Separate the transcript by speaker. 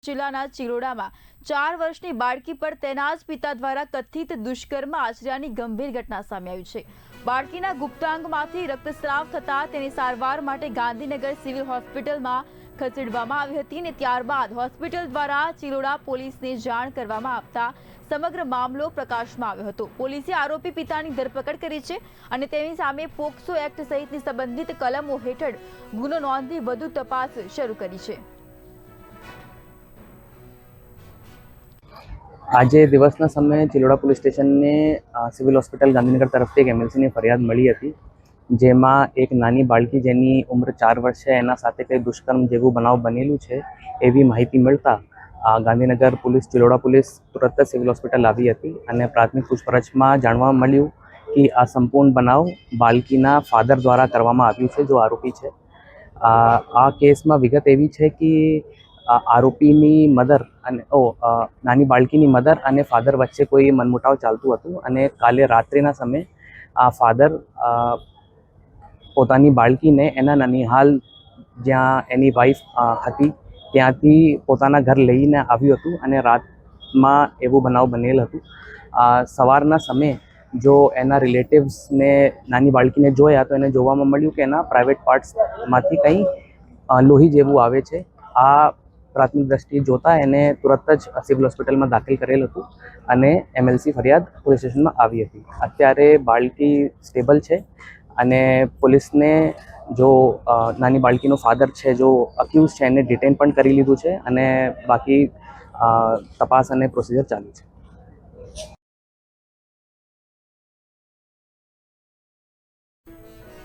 Speaker 1: જિલ્લાના ચિલોડામાં 4 વર્ષની બાળકી પર તેના જ પિતા દ્વારા કથિત દુષ્કર્મ આચર્યાની ગંભીર ઘટના સામે આવી છે। બાળકીના ગુપ્તાંગમાંથી રક્તસ્રાવ થતા તેની સારવાર માટે ગાંધીનગર સિવિલ હોસ્પિટલમાં ખસેડવામાં આવી હતી અને ત્યારબાદ હોસ્પિટલ દ્વારા ચિલોડા પોલીસને જાણ કરવામાં આવતા સમગ્ર મામલો પ્રકાશમાં આવ્યો હતો। પોલીસે આરોપી પિતાની ધરપકડ કરી છે અને તેની સામે પોક્સો એક્ટ સહિતની સંબંધિત કલમો હેઠળ ગુનો નોંધી વધુ તપાસ શરૂ કરી છે।
Speaker 2: आज दिवसना समय चिलोड़ा पुलिस स्टेशन ने सिविल हॉस्पिटल गांधीनगर तरफ एक एमएलसी ने फरियाद मળી હતી, જેમાં એક નાની બાળકી જેની ઉંમર 4 વર્ષ છે એના સાથે કંઈ દુષ્કર્મ જેવું બનાવ બનેલું છે એવી માહિતી મળતા ગાંધીનગર પોલીસ ચિલોડા પોલીસ તુરંત સિવિલ હોસ્પિટલ આવી હતી અને પ્રાથમિક પૂછપરછમાં જાણવા મળ્યું કે આ સંપૂર્ણ બનાવ બાળકીના ફાધર દ્વારા કરવામાં આવ્યું છે, જો આરોપી છે। આ કેસમાં વિગત એવી છે કે આરોપીની મધર અને નાની બાળકીની મધર અને ફાધર વચ્ચે કોઈ મનમુટાવ ચાલતું હતું અને કાલે રાત્રિના સમયે આ ફાધર પોતાની બાળકીને એના નનિહાલ જ્યાં એની વાઈફ હતી ત્યાંથી પોતાના ઘર લઈને આવ્યું હતું અને રાતમાં એવું બનાવ બનેલ હતું। સવારના સમયે જો એના રિલેટિવ્સને નાની બાળકીને જોયા તો એને જોવામાં મળ્યું કે એના પ્રાઇવેટ પાર્ટ્સમાંથી કંઈ લોહી જેવું આવે છે। આ પ્રાથમિક દ્રષ્ટિએ જોતા એને તુરંત જ સિવિલ હોસ્પિટલમાં દાખલ કરેલ હતું અને એમએલસી ફરિયાદ પોલીસ સ્ટેશનમાં આવી હતી। અત્યારે બાળકી સ્ટેબલ છે અને પોલીસને જો નાની બાળકીનો ફાધર છે જો અક્યુઝ છે એને ડિટેન પણ કરી લીધું છે અને બાકી તપાસ અને પ્રોસિજર ચાલુ છે।